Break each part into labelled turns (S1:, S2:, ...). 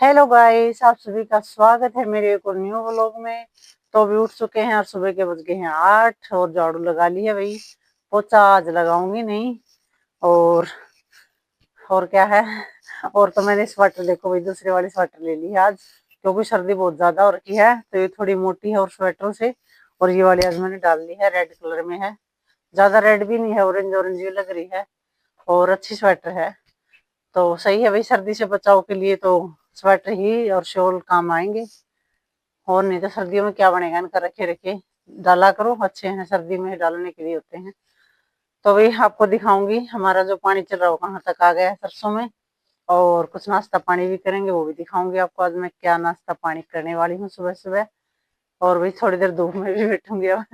S1: Hello guys, आप सभी का स्वागत है मेरे एक और न्यू व्लॉग में। तो अभी उठ चुके हैं और सुबह के बज गए हैं 8 और झाड़ू लगा ली है भाई। पोछा आज लगाऊंगी नहीं। और और क्या है। और तो मैंने स्वेटर देखो भाई, दूसरी वाली स्वेटर ले ली है आज, क्योंकि सर्दी बहुत ज्यादा हो रखी है तो ये थोड़ी मोटी है और स्वेटरों से। और ये वाली आज मैंने डाल ली है, रेड कलर में है। ज्यादा रेड भी नहीं है, ऑरेंज ऑरेंज भी लग रही है। और अच्छी स्वेटर है, तो सही है भाई सर्दी से बचाव के लिए तो स्वेटर ही और शॉल काम आएंगे। और नहीं तो सर्दियों में क्या बनेगा, इनका रखे रखे डाला करो, अच्छे हैं सर्दी में डालने के लिए होते हैं। तो भाई आपको दिखाऊंगी हमारा जो पानी चल रहा हो कहाँ तक आ गया है सरसों में। और कुछ नाश्ता पानी भी करेंगे, वो भी दिखाऊंगी आपको आज मैं क्या नाश्ता पानी करने वाली हूँ सुबह सुबह। और भाई थोड़ी देर धूप में भी बैठूंगी अब,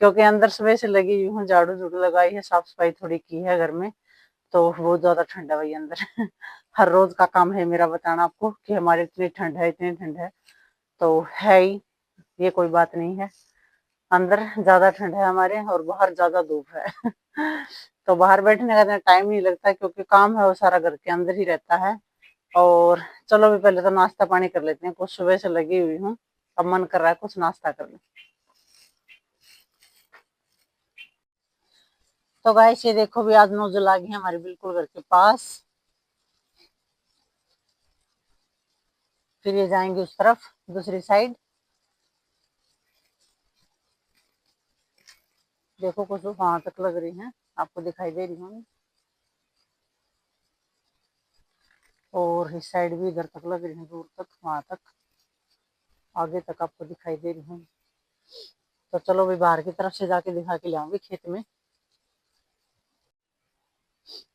S1: क्योंकि अंदर सुबह से लगी हुई हूँ, झाड़ू झूड़ू लगाई है, साफ सफाई थोड़ी की है घर में। तो बहुत ज्यादा ठंड है भाई अंदर। हर रोज का काम है मेरा बताना आपको कि हमारे इतनी ठंड है, इतनी ठंड है। तो है ही, ये कोई बात नहीं है। अंदर ज्यादा ठंड है हमारे और बाहर ज्यादा धूप है। तो बाहर बैठने का इतना टाइम नहीं लगता, क्योंकि काम है वो सारा घर के अंदर ही रहता है। और चलो भी पहले तो नाश्ता पानी कर लेते हैं, कुछ सुबह से लगी हुई हूँ, अब मन कर रहा है कुछ नाश्ता कर ले। तो गाइस ये देखो भी आज नोजल आ गई है हमारे बिल्कुल घर के पास। फिर ये जाएंगे उस तरफ, दूसरी साइड। देखो कुछ वहां तक लग रही है, आपको दिखाई दे रही होंगी। और इस साइड भी इधर तक लग रही है, दूर तक वहां तक, आगे तक आपको दिखाई दे रही होंगी। तो चलो भी बाहर की तरफ से जाके दिखा के लाऊंगी खेत में।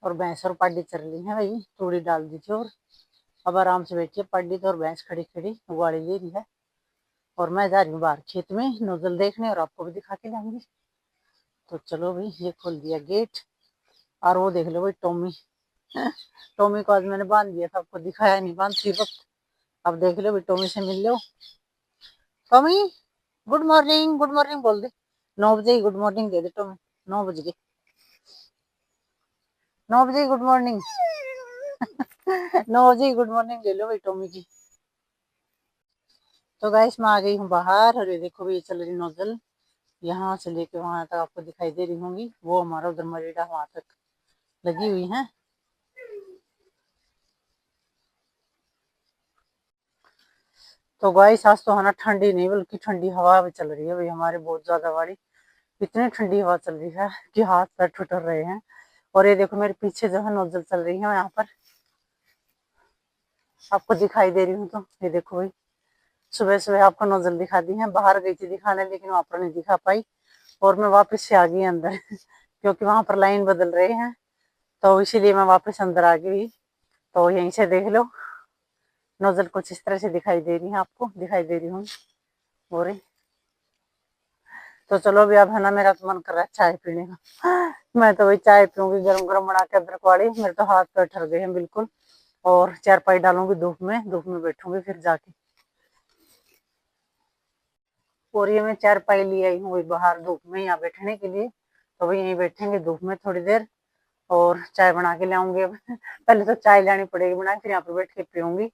S1: और भैंस और पाडी चल रही है भाई, तूड़ी डाल दी थी और अब आराम से बैठी है पाडी तो, और भैंस खड़ी खड़ी उगाड़ी ले रही है। और मैं जा रही हूँ बाहर खेत में नोजल देखने, और आपको भी दिखा के लाऊंगी। तो चलो भाई, ये खोल दिया गेट। और वो देख लो भाई टॉमी। टॉमी को आज मैंने बांध दिया था, आपको दिखाया नहीं बांधती वक्त। अब देख लो भाई, टॉमी से मिल लो। टॉमी, गुड मॉर्निंग बोल दे। 9 बजे ही गुड मॉर्निंग दे दे टॉमी। 9 बजे, 9 बजे गुड मॉर्निंग। 9 बजे ही गुड मॉर्निंग ले लो भाई टॉमी की। तो गाइस मैं आ गई हूँ बाहर, और ये देखो भाई ये चल रही नोजल यहाँ से लेके वहां तक, आपको दिखाई दे रही होंगी। वो हमारा उधर मरेड़ा वहां तक लगी हुई है। तो गाइस आज तो है ना ठंडी नहीं बल्कि ठंडी हवा भी चल रही है भाई हमारे, बहुत ज्यादा वाली। इतनी ठंडी हवा चल रही है कि हाथ पैर ठुठुर रहे हैं। और ये देखो मेरे पीछे जो है नोजल चल रही है यहाँ पर, आपको दिखाई दे रही हूँ। तो ये देखो भाई, सुबह सुबह आपको नोजल दिखा दी है। बाहर गई थी दिखाने लेकिन वहां पर नहीं दिखा पाई, और मैं वापस से आ गई अंदर। क्योंकि वहां पर लाइन बदल रहे हैं, तो इसीलिए मैं वापस अंदर आ गई। तो यहीं से देख लो, नोजल कुछ इस तरह से दिखाई दे रही है, आपको दिखाई दे रही हूँ। और तो चलो भी, अब है ना मेरा तो मन कर रहा है चाय पीने का। मैं तो वही चाय पीऊंगी गरम गरम बना के अदरक वाली, मेरे तो हाथ पैर ठर गए हैं बिल्कुल। और चारपाई डालूंगी धूप में बैठूंगी फिर जाके। और ये मैं चारपाई ले आई हूँ बाहर धूप में यहाँ बैठने के लिए। तो वही यहीं बैठेंगे धूप में थोड़ी देर, और चाय बना के लाऊंगी अब। पहले तो चाय लानी पड़ेगी बना के, फिर यहाँ पे बैठ के पीऊंगी।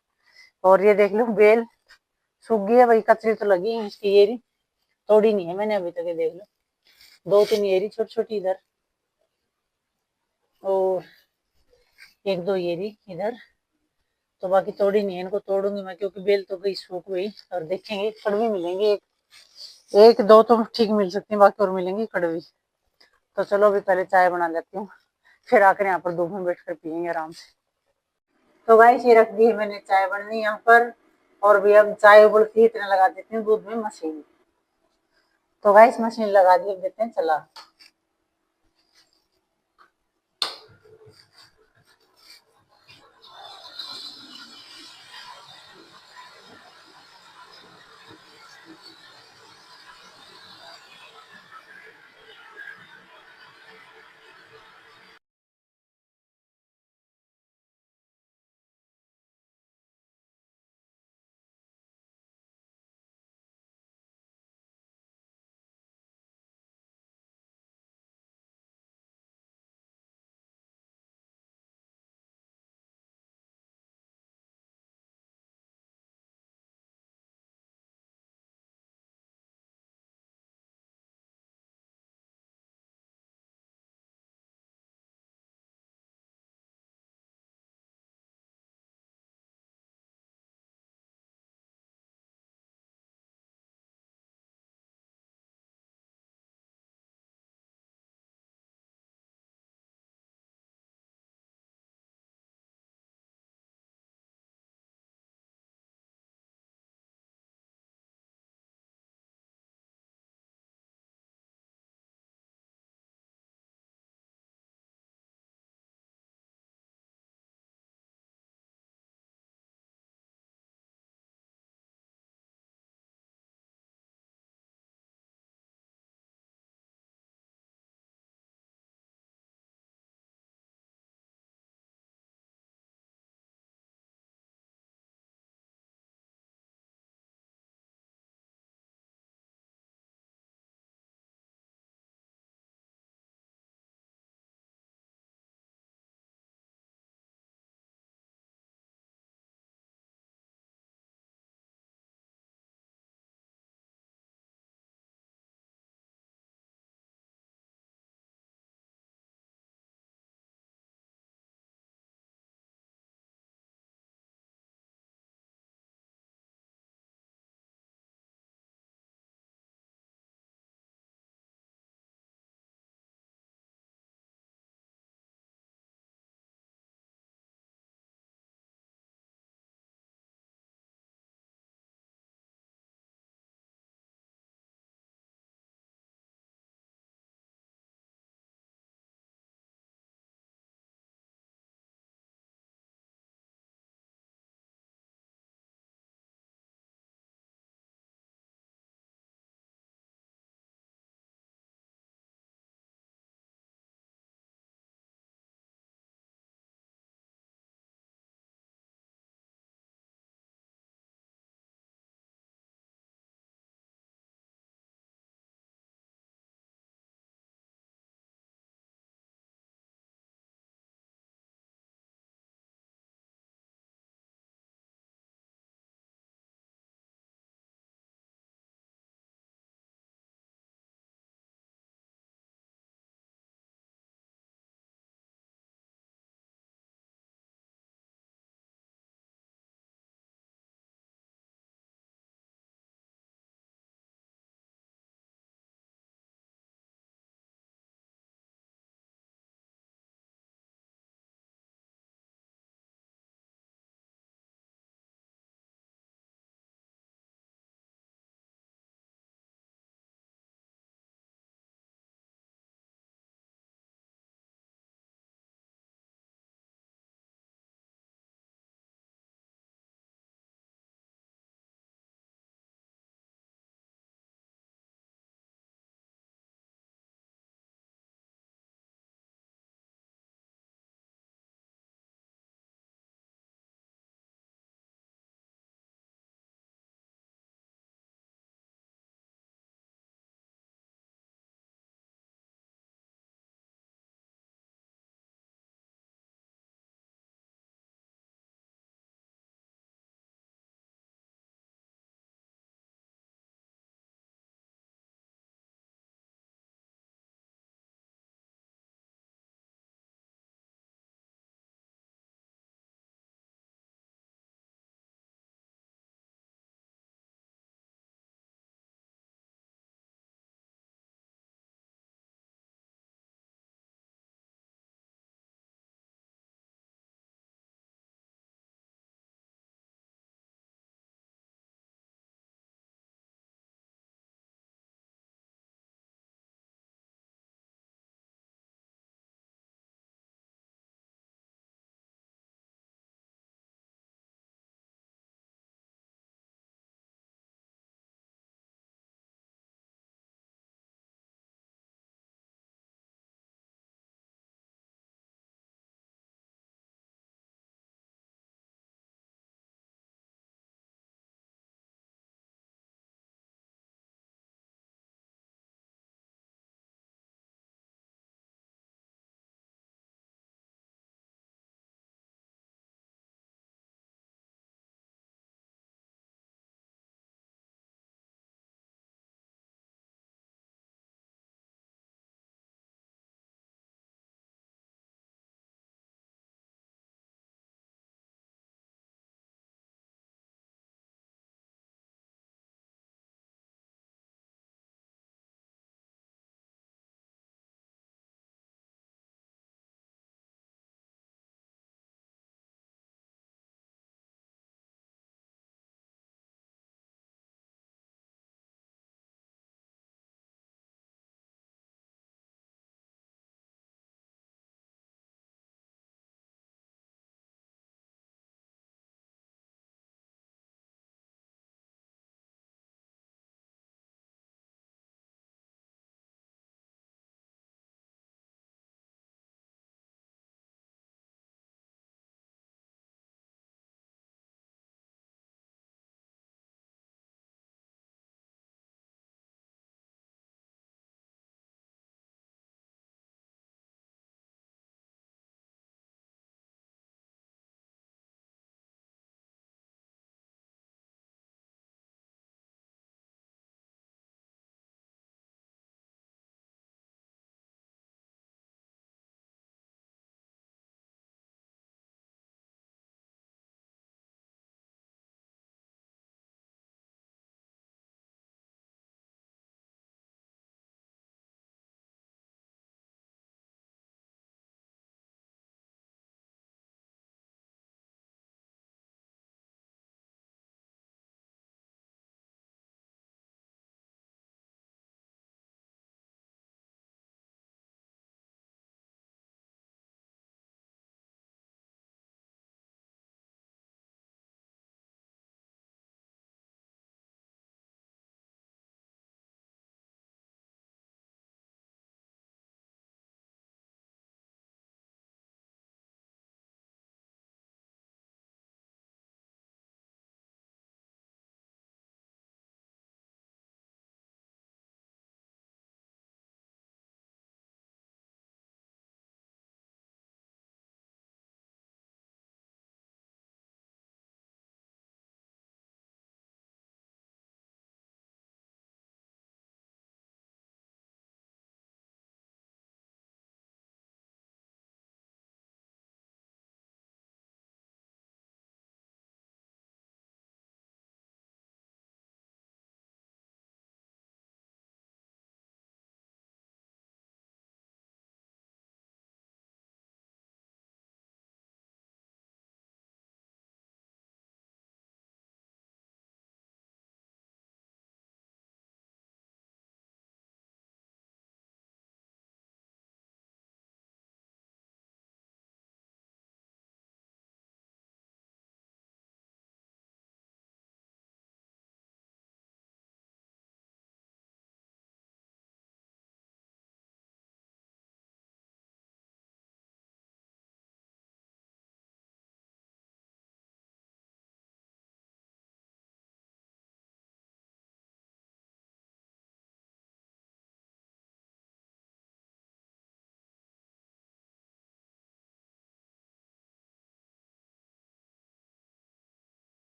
S1: और ये देख लो बेल सूख गई है भाई, कचरी तो लगी है इसकी, ये रही, तोड़ी नहीं है मैंने अभी तक, ये देख लो। 2-3 ये रही छोटी छोटी इधर, और 1-2 ये रही इधर। तो बाकी तोड़ी नहीं है, इनको तोड़ूंगी मैं, क्योंकि बेल तो गई सूख गई। और देखेंगे कड़वी मिलेंगी, एक एक दो तो ठीक मिल सकती है, बाकी और मिलेंगी कड़वी। तो चलो अभी पहले चाय बना लेती हूँ, फिर आकर यहाँ पर धूप में बैठ कर पियेंगे आराम से। तो गाइस ये रख दी है मैंने चाय बननी यहाँ पर। और भी अब चाय उबलती है, इतना लगा देती हूँ दूध में मशीन। तो गाइस मशीन लगा दी, अब देते हैं चला।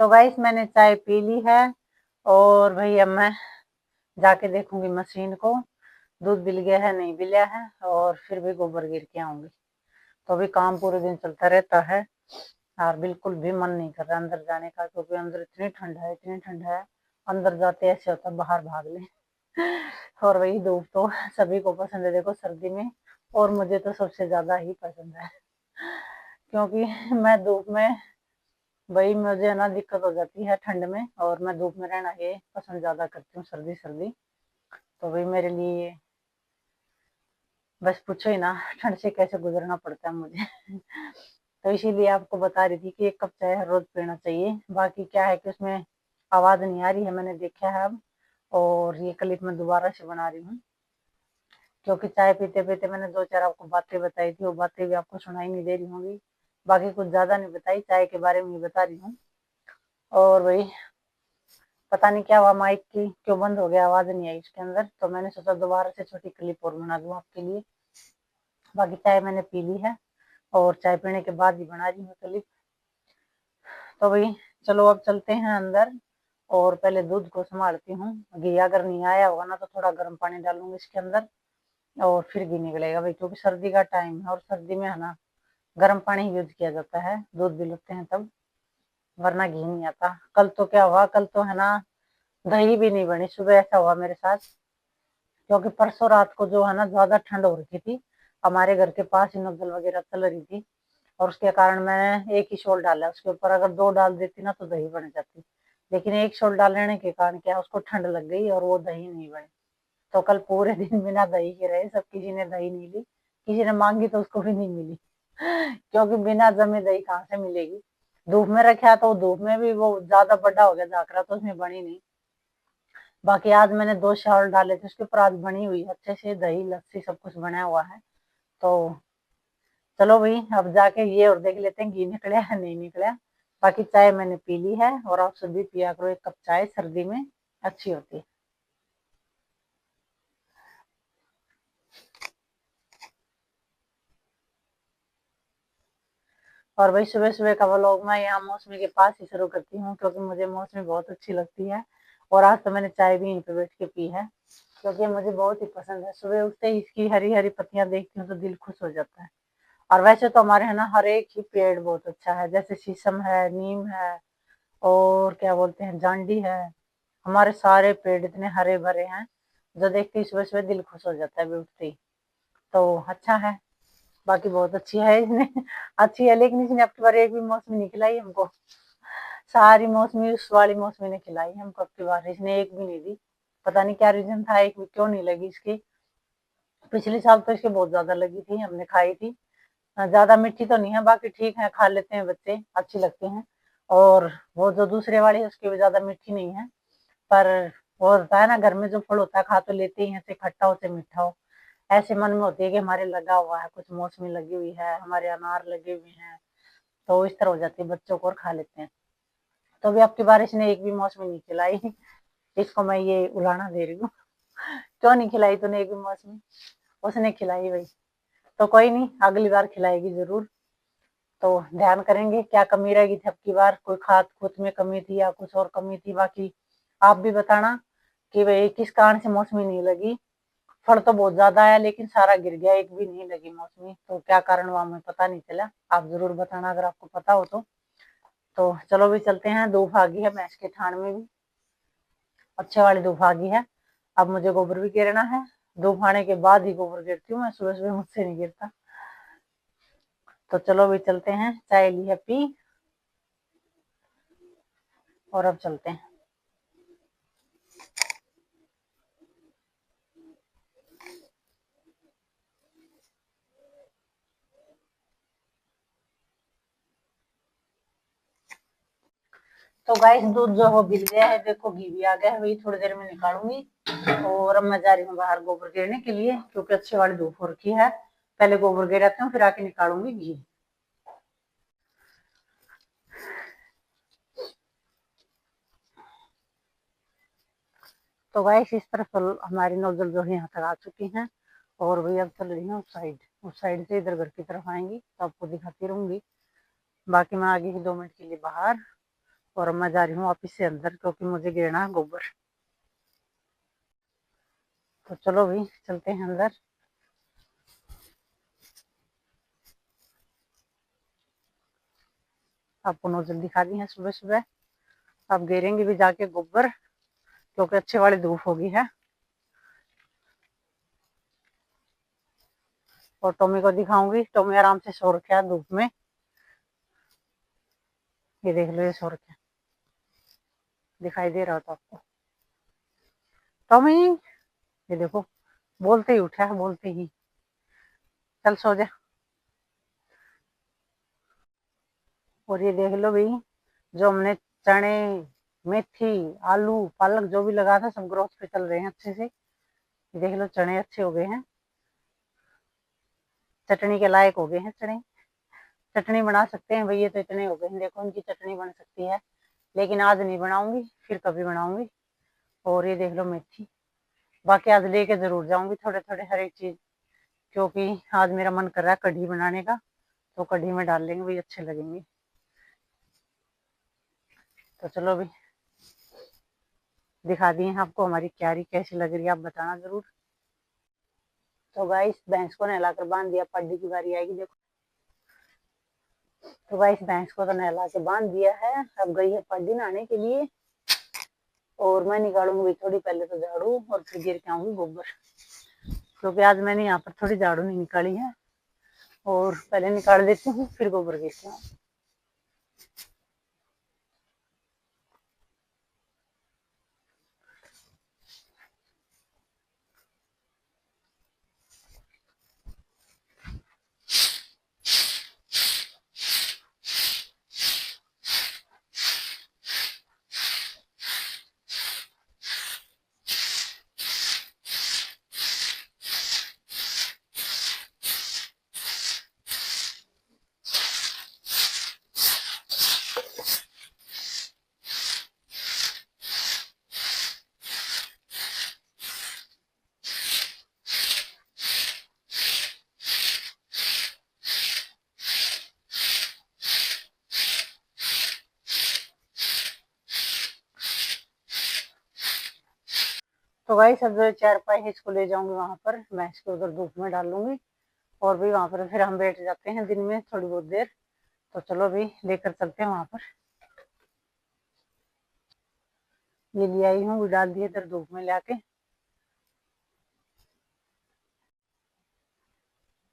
S1: तो गाइस मैंने चाय पी ली है और भाई अब मैं जाके देखूंगी मशीन को, दूध बिल गया है नहीं बिलिया है, और फिर भी गोबर गिर के आऊंगी। तो अभी काम पूरे दिन चलता रहता है और बिल्कुल भी मन नहीं कर रहा अंदर जाने का, क्योंकि अंदर इतनी ठंड है, इतनी ठंड है, अंदर जाते ऐसे होता है बाहर भाग ले। और वही धूप तो सभी को पसंद है देखो सर्दी में, और मुझे तो सबसे ज्यादा ही पसंद है, क्योंकि मैं धूप में, वही मुझे है ना दिक्कत हो जाती है ठंड में, और मैं धूप में रहना ये पसंद ज्यादा करती हूँ, सर्दी सर्दी। तो वही मेरे लिए बस पूछो ही ना, ठंड से कैसे गुजरना पड़ता है मुझे। तो इसीलिए आपको बता रही थी कि 1 कप चाय हर रोज पीना चाहिए। बाकी क्या है कि उसमें आवाज नहीं आ रही है, मैंने देखा है अब, और ये क्लिप मैं दोबारा से बना रही हूँ, क्योंकि चाय पीते पीते मैंने 2-4 आपको बातें बताई थी, वो बातें भी आपको सुनाई नहीं दे रही होंगी। बाकी कुछ ज्यादा नहीं बताई, चाय के बारे में ही बता रही हूँ। और वही पता नहीं क्या हुआ, माइक की क्यों बंद हो गया, आवाज नहीं आई इसके अंदर, तो मैंने सोचा दोबारा से छोटी क्लिप और बना दूं आपके लिए। बाकी चाय मैंने पी ली है, और चाय पीने के बाद ही बना रही हूँ क्लिप। तो भाई चलो अब चलते हैं अंदर, और पहले दूध को संभालती हूँ। घी अगर नहीं आया होगा ना तो थोड़ा गर्म पानी डालूंगी इसके अंदर, और फिर घी निकलेगा भाई, क्योंकि सर्दी का टाइम है और सर्दी में है ना गर्म पानी ही यूज किया जाता है, दूध भी लेते हैं तब, वरना घी नहीं आता। कल तो क्या हुआ, कल तो है ना दही भी नहीं बनी सुबह, ऐसा हुआ मेरे साथ, क्योंकि परसों रात को जो है ना ज्यादा ठंड हो रखी थी, हमारे घर के पास ही नकल वगैरह चल रही थी, और उसके कारण मैंने एक ही शॉल डाला उसके ऊपर, अगर 2 डाल देती ना तो दही बन जाती, लेकिन एक शॉल डालने के कारण क्या उसको ठंड लग गई और वो दही नहीं बनी। तो कल पूरे दिन बिना दही के रहे सब, किसी ने दही नहीं ली, किसी ने मांगी तो उसको भी नहीं मिली। क्योंकि बिना जमे दही कहाँ से मिलेगी, धूप में रखा तो धूप में भी वो ज्यादा बड़ा हो गया झाकरा, तो उसमें बनी नहीं। बाकी आज मैंने 2 चावल डाले थे उसके ऊपर, आज बनी हुई है अच्छे से, दही लस्सी सब कुछ बना हुआ है। तो चलो भाई अब जाके ये और देख लेते हैं घी निकला है नहीं निकला। बाकी चाय मैंने पी ली है, और आप सभी पिया करो 1 कप चाय, सर्दी में अच्छी होती है। और भाई सुबह सुबह का व्लॉग मैं यहाँ मौसमी के पास ही शुरू करती हूँ, क्योंकि मुझे मौसमी बहुत अच्छी लगती है, और आज तो मैंने चाय भी यहीं पे बैठ के पी है, क्योंकि मुझे बहुत ही पसंद है। सुबह उठते ही इसकी हरी हरी पत्तियां देखती हूँ तो दिल खुश हो जाता है। और वैसे तो हमारे है ना हर एक ही पेड़ बहुत अच्छा है, जैसे शीशम है, नीम है, और क्या बोलते हैं जांडी है, हमारे सारे पेड़ इतने हरे भरे हैं, जो देखते ही सुबह सुबह दिल खुश हो जाता है अभी उठते ही। तो अच्छा है, बाकी बहुत अच्छी है इसने। अच्छी है, लेकिन इसने अब की बार एक भी मौसमी नहीं खिलाई हमको, सारी मौसमी उस वाली मौसमी ने खिलाई हमको, अब की बार इसने एक भी नहीं दी। पता नहीं क्या रीजन था, एक भी क्यों नहीं लगी इसकी। पिछले साल तो इसके बहुत ज्यादा लगी थी, हमने खाई थी। ज्यादा मीठी तो नहीं है, बाकी ठीक है, खा लेते हैं बच्चे, अच्छी लगती हैं। और वो जो दूसरे वाली है उसकी भी ज्यादा मीठी नहीं है, पर वो होता है ना घर में जो फल होता है खा तो लेते ही हैं, चाहे खट्टा हो चाहे मीठा हो, ऐसे मन में होती है कि हमारे लगा हुआ है कुछ, मौसमी लगी हुई है, हमारे अनार लगे हुए हैं, तो इस तरह हो जाती है बच्चों को, और खा लेते हैं। तो अभी आपकी बारिश ने एक भी मौसमी नहीं खिलाई, इसको मैं ये उलाना दे रही हूँ। क्यों नहीं खिलाई तूने एक भी मौसमी, उसने खिलाई भाई। तो कोई नहीं, अगली बार खिलाएगी जरूर। तो ध्यान करेंगे क्या कमी रहेगी थी अब की बार, कोई खाद खूद में कमी थी या कुछ और कमी थी। बाकी आप भी बताना कि भाई किस कारण से मौसमी नहीं लगी। फल तो बहुत ज्यादा आया लेकिन सारा गिर गया, एक भी नहीं लगी मौसमी, तो क्या कारण हुआ हमें पता नहीं चला, आप जरूर बताना अगर आपको पता हो तो। तो चलो भी चलते हैं, धूप आ गई है भैंस के थान में भी, अच्छे वाली धूप आ गई है। अब मुझे गोबर भी गिरना है, धूप आने के बाद ही गोबर गिरती हूँ मैं, सुबह सुबह मुझसे नहीं गिरता। तो चलो भी चलते हैं, चाय ली है पी, और अब चलते हैं। तो गाइस दूध जो हो गिर गया है, देखो घी भी आ गया है, वही थोड़ी देर में निकालूंगी। और अब मैं जा रही हूँ बाहर गोबर गिरने के लिए, क्योंकि अच्छी वाली धूप हो रखी है। पहले गोबर गिराती हूँ फिर आके निकालूंगी घी। तो गाइस इस तरफ हमारी नोजल जो है यहाँ तक आ चुकी हैं, और वही अब चल रही है उस साइड से इधर घर की तरफ आएंगी तो आपको दिखाती रहूंगी। बाकी मैं आगे ही 2 मिनट के लिए बाहर, और मैं जा रही हूँ वापिस से अंदर, क्योंकि मुझे गिरना है गोबर। तो चलो भाई चलते हैं अंदर। आपको नोजल दिखा दी है सुबह सुबह। अब गिरेंगे भी जाके गोबर, क्योंकि अच्छे वाली धूप होगी है। और टॉमी को दिखाऊंगी, टॉमी आराम से सो रखा है धूप में। ये देख लो, ये सो रखा है, दिखाई दे रहा था आपको टॉमी? ये देखो, बोलते ही उठा है, बोलते ही। चल सो जा। और ये देख लो भाई, जो हमने चने, मेथी, आलू, पालक जो भी लगा था, सब ग्रोथ पे चल रहे हैं अच्छे से। ये देख लो, चने अच्छे हो गए हैं, चटनी के लायक हो गए हैं चने। चटनी बना सकते हैं भैया, तो इतने हो गए हैं, देखो इनकी चटनी बन सकती है। लेकिन आज नहीं बनाऊंगी, फिर कभी बनाऊंगी। और ये देख लो मेथी। बाकी आज लेके जरूर जाऊंगी थोड़े थोड़े हर एक चीज, क्योंकि आज मेरा मन कर रहा है कढ़ी बनाने का। तो कढ़ी में डाल लेंगे, वही अच्छे लगेंगे। तो चलो अभी दिखा दिए आपको हमारी क्यारी कैसी लग रही है, आप बताना जरूर। तो गाइस, भैंस को नहला कर बांध दिया, पड्डी की बारी आएगी देखो। तो गाइस, भैंस को तो नहला के बांध दिया है, अब गई है पड्डी नहाने के लिए। और मैं निकालूंगी थोड़ी पहले तो झाड़ू, और फिर गिर के आऊंगी गोबर, क्योंकि आज मैंने यहाँ पर थोड़ी झाड़ू नहीं निकाली है। और पहले निकाल देती हूँ, फिर गोबर गिर के आऊँ। तो गाइस, अब जो चारपाई है इसको ले जाऊंगी वहां पर, मैं इसको उधर धूप में डाल लूंगी। और भी वहां पर फिर हम बैठ जाते हैं दिन में थोड़ी बहुत देर। तो चलो अभी लेकर चलते हैं वहां पर। ये ले आई हूँ, डाल दिए इधर धूप में लाके।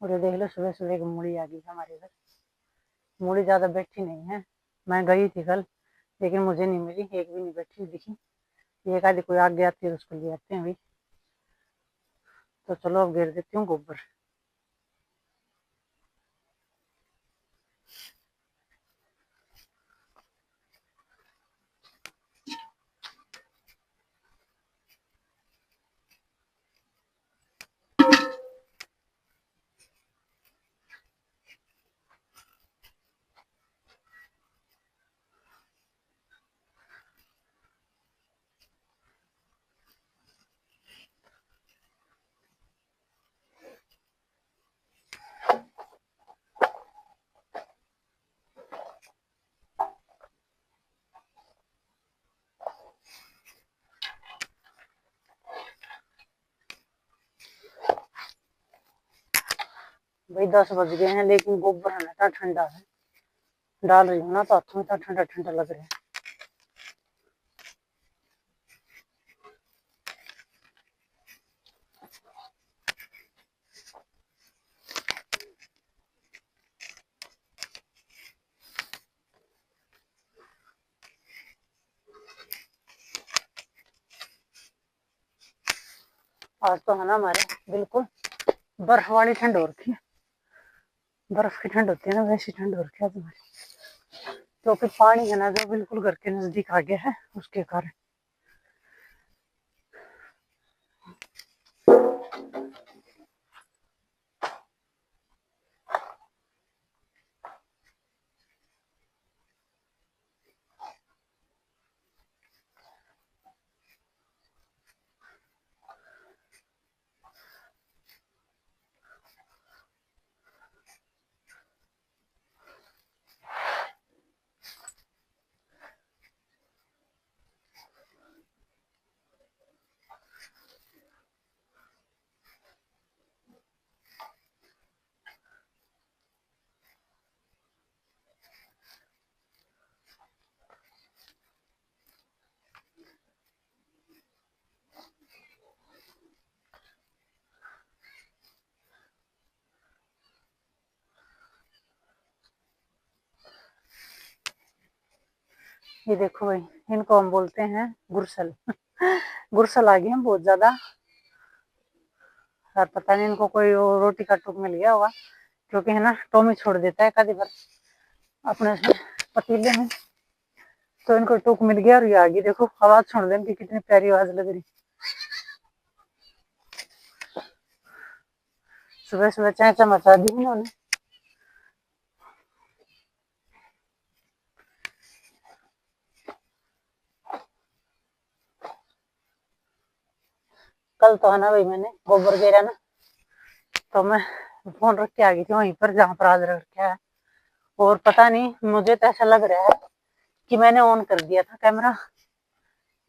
S1: और ये देख लो, सुबह सुबह की मूड़ी आ गई हमारे घर। मूड़ी ज्यादा बैठी नहीं है, मैं गई थी कल, लेकिन मुझे नहीं मिली, एक भी नहीं बैठी दिखी। एक आधी कोई आगे आती है, उसको ले आते हैं अभी। तो चलो अब घेर देती हूँ गोबर। भाई 10 बज गए हैं, लेकिन गोबर है ना ठंडा है। डाल रही हूँ ना, तो हाथों में इतना ठंडा ठंडा लग रहा है। आज तो है ना हमारे बिल्कुल बर्फ वाली ठंड हो रखी है। बर्फ की ठंड होती है ना, वैसी ठंड हो रखी है तुम्हारी। तो फिर पानी है ना, जो बिल्कुल घर के नजदीक आ गया है, उसके कारण। ये देखो भाई, इनको हम बोलते हैं गुरसल। गुरसल आ गए हैं बहुत ज्यादा, और पता नहीं इनको कोई रोटी का टुक मिल गया होगा, क्योंकि है ना टोमी छोड़ देता है कभी बार अपने पतीले में, तो इनको टुक मिल गया और ये आ गई। देखो आवाज सुन दे इनकी, कितनी प्यारी आवाज लग रही। सुबह सुबह चाय मचा दी इन्होंने। कल तो है ना भाई, मैंने गोबर गिरा ना, तो मैं फोन रख के आ गई थी वहीं पर जहां पर आज रख के है। और पता नहीं, मुझे तो ऐसा लग रहा है कि मैंने ऑन कर दिया था कैमरा,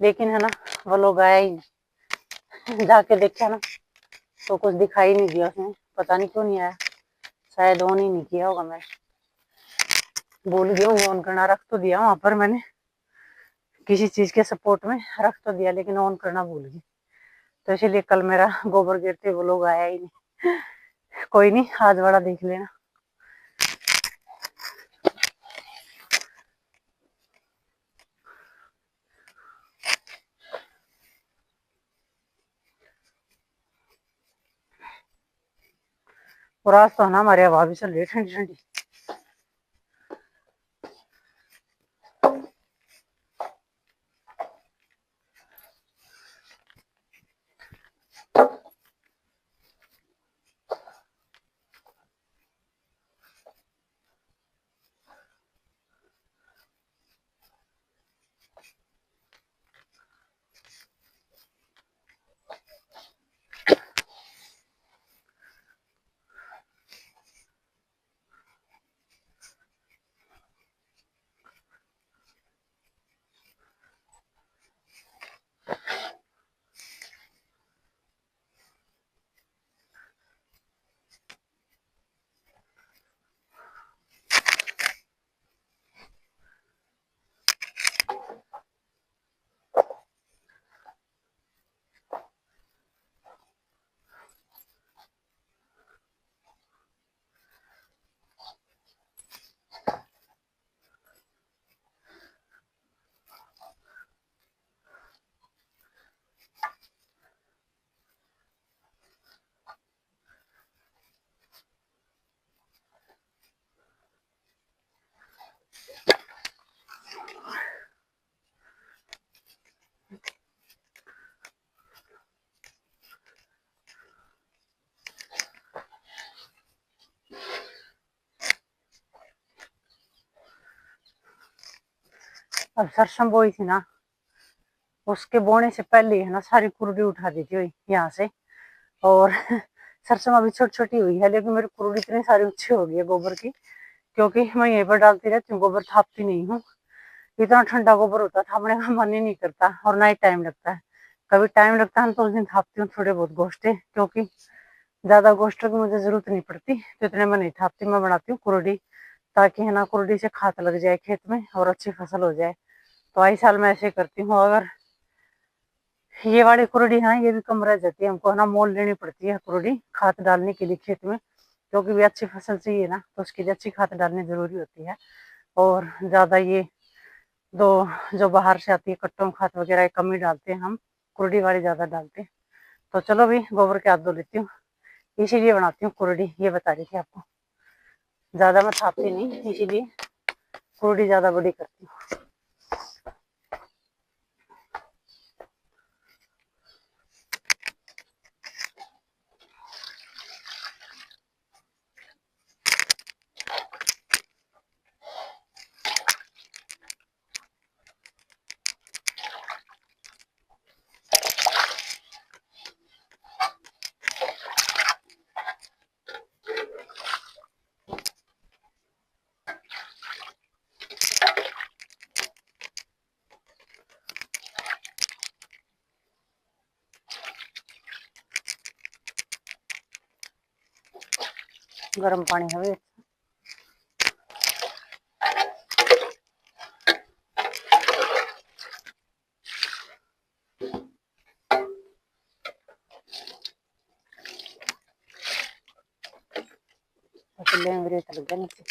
S1: लेकिन है ना वो लोग आया ही नहीं। जाके देखा ना तो कुछ दिखाई नहीं दिया उसमें, पता नहीं क्यों नहीं आया, शायद ऑन ही नहीं किया होगा। मैं भूल गया हूँ ऑन करना, रख तो दिया वहां पर मैंने, किसी चीज के सपोर्ट में रख तो दिया, लेकिन ऑन करना भूल गई। तो इसीलिए कल मेरा गोबर गिरते वो लोग आया ही नहीं। कोई नहीं, आज वाला देख लेना। और आज तो है ना हमारे हवा भी चल रही है ठंडी ठंडी। अब सरसों बोई थी ना, उसके बोने से पहले है ना सारी कुरुड़ी उठा दी थी यहाँ से। और सरसों अभी छोटी छोटी हुई है, लेकिन मेरी कुरुड़ी इतनी सारी ऊंची हो गई है गोबर की, क्योंकि मैं यहीं पर डालती रहती हूँ, गोबर थापती नहीं हूँ। इतना ठंडा गोबर होता था, थापने का मन ही नहीं करता, और ना ही टाइम लगता है। कभी टाइम लगता है तो उस दिन थापती हूँ थोड़े बहुत गोश्ते, क्योंकि ज्यादा गोश्तों की मुझे जरूरत नहीं पड़ती, तो इतने में नहीं थापती। मैं बनाती हूँ कुरुड़ी, ताकि है ना कुरुड़ी से खाद लग जाए खेत में और अच्छी फसल हो जाए। तो आई साल मैं ऐसे करती हूँ। अगर ये वाली कुरुड़ी है, ये भी कम रह जाती है, हमको है ना मोल लेनी पड़ती है कुरुड़ी खाद डालने के लिए खेत में, क्योंकि भी अच्छी फसल चाहिए ना, तो उसके लिए अच्छी खाद डालनी जरूरी होती है। और ज्यादा ये दो जो बाहर से आती है कट्टों खाद वगैरह कम ही डालते हैं हम, कुरुड़ी वाली ज्यादा डालते हैं। तो चलो भी गोबर के हाथ धो लेती हूँ, इसीलिए बनाती हूँ कुरुड़ी, ये बता रही थी आपको। ज्यादा मैं थापती नहीं, इसीलिए कुरुड़ी ज्यादा बड़ी करती हूँ। गर्म पानी है। लेंगे नीचे।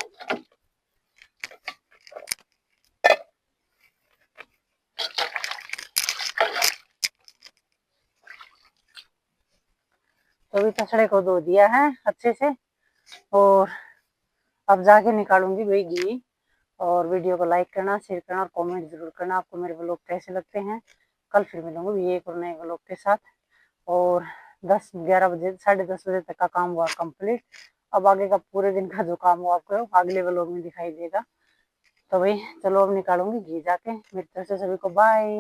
S1: तो अभी तसड़े को धो दिया है अच्छे से, और अब जाके निकालूंगी भाई घी। और वीडियो को लाइक करना, शेयर करना और कमेंट जरूर करना आपको मेरे व्लॉग कैसे लगते हैं। कल फिर मिलूंगी एक और नए व्लॉग के साथ। और 10-11 बजे 10:30 बजे तक का काम हुआ कंप्लीट। अब आगे का पूरे दिन का जो काम हुआ आपको अगले व्लॉग में दिखाई देगा। तो भाई चलो अब निकालूंगी घी जाके। मेरी तरफ से सभी को बाय।